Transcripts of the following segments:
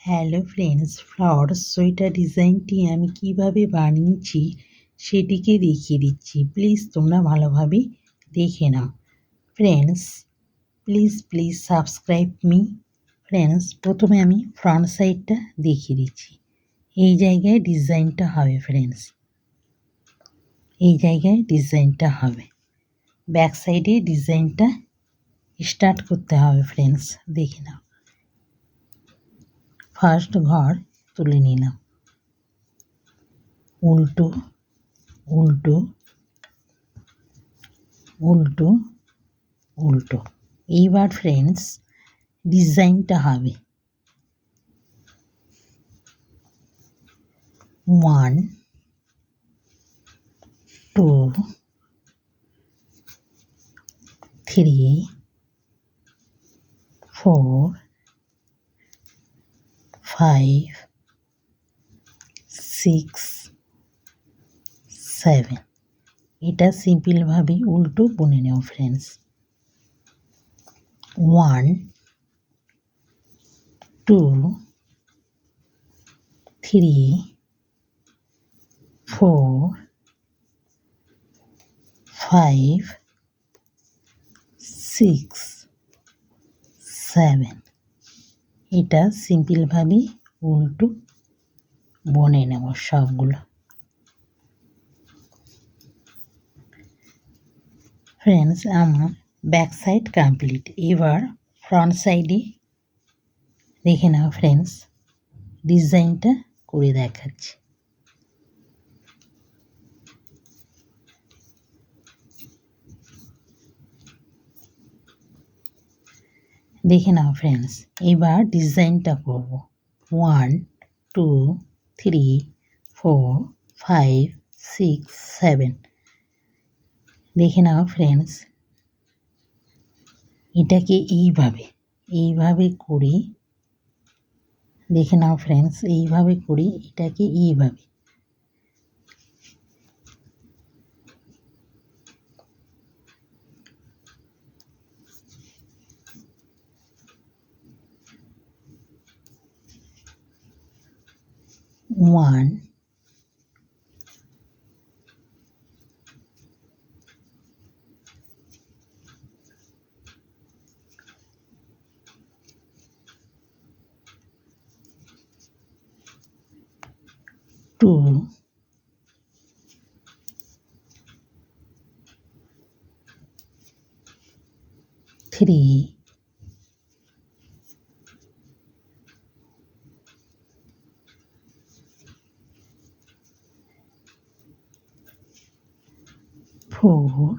Hello friends, flower sweater ডিজাইনটি আমি কিভাবে বানিয়েছি সেটিকে দেখিয়ে দিচ্ছি। প্লিজ তোমরা ভালোভাবে দেখে নাও। Friends, please subscribe me. Friends, প্রথমে আমি ফ্রন্ট সাইডটা দেখিয়ে দিচ্ছি। এই জায়গায় ডিজাইনটা হবে ফ্রেন্ডস, এই জায়গায় ডিজাইনটা হবে। ব্যাক সাইডে ডিজাইনটা স্টার্ট করতে হবে ফ্রেন্ডস, দেখে নাও। ফার্স্ট ঘর তুলে নিলাম, উল্টো উল্টো উল্টো উল্টো। এইবার ফ্রেন্ডস ডিজাইনটা হবে 1 2 3 4 5 6 7। এটা সিম্পলভাবে উল্টো বুনে নেও ফ্রেন্ডস। 1 2 3 4 5 6 7। এটা সিম্পলভাবে উল্টো বুনে নেব সবগুলো। ফ্রেন্ডস, আমার ব্যাক সাইড কমপ্লিট। এবার ফ্রন্ট সাইডে দেখে নাও ফ্রেন্ডস, ডিজাইনটা করে দেখাচ্ছি। দেখে নাও ফ্রেন্ডস, এবার ডিজাইনটা করব। 1 2 3 4 5 6 7। দেখে নাও ফ্রেন্ডস, এটাকে এইভাবে করি। দেখে নাও ফ্রেন্ডস, এইভাবে করি এটাকে এইভাবে। One two 3 4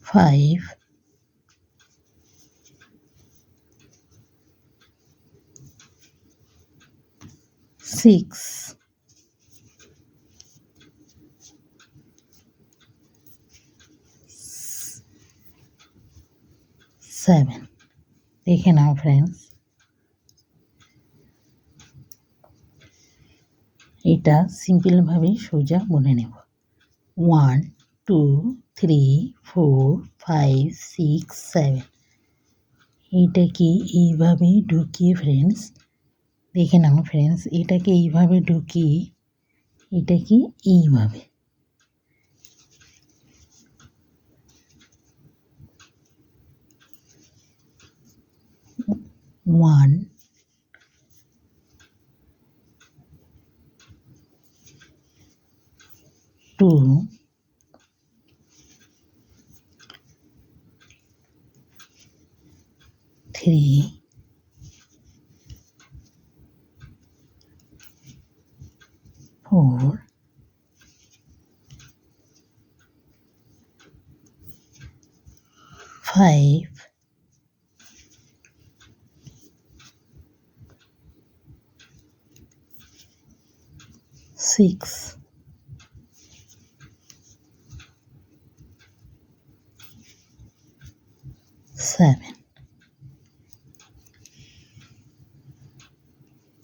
5 6 7। দেখে নাও ফ্রেন্ডস, এটা সিম্পলভাবে সোজা বুনে নেব। 1 2 3 4 5 6 7। এইটাকে এইভাবে ঢুকিয়ে ফ্রেন্ডস, দেখে নাও ফ্রেন্ডস, এটাকে এইভাবে ঢুকিয়ে এটাকে এইভাবে। 1 2 3 4 5 6 7।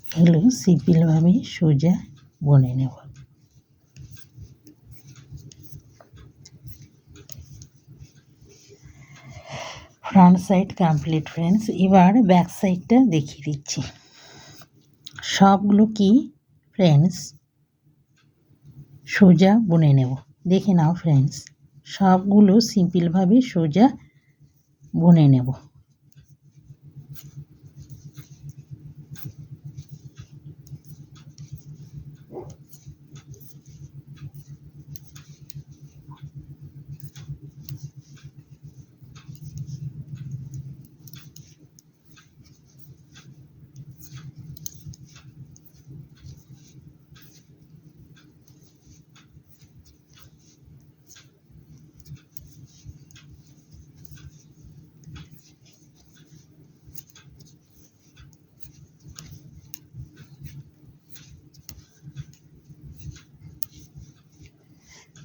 এগুলো সিম্পলভাবে সোজা বুনে নেব। Front side complete friends. এবার ব্যাক সাইডটা দেখিয়ে দিচ্ছি। সবগুলো কি ফ্রেন্ডস সোজা বুনে নেব। দেখে নাও ফ্রেন্ডস, সবগুলো সিম্পলভাবে সোজা বুনে নেব।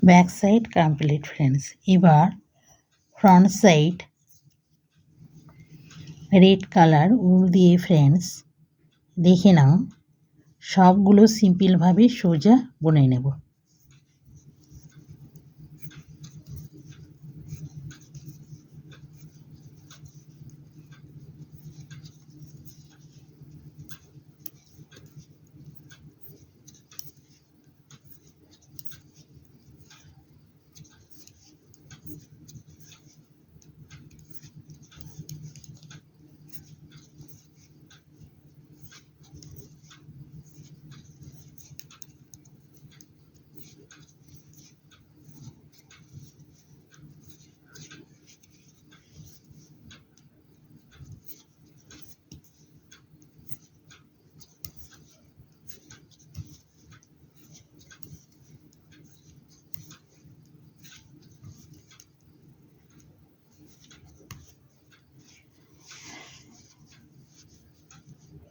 Back side complete friends. এবার ফ্রন্ট সাইড রেড কালার উল দিয়ে ফ্রেন্ডস দেখে নাও, সবগুলো সিম্পলভাবে সোজা বুনে নেব।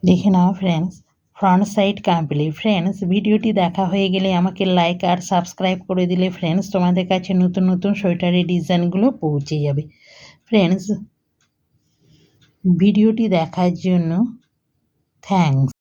দেখে নাও friends, front side complete friends. ভিডিওটি দেখা হয়ে গেলে আমাকে লাইক আর সাবস্ক্রাইব করে দিলে ফ্রেন্ডস তোমাদের কাছে নতুন নতুন সোয়েটারের ডিজাইনগুলো পৌঁছে যাবে। ফ্রেন্ডস ভিডিওটি দেখার জন্য থ্যাঙ্কস।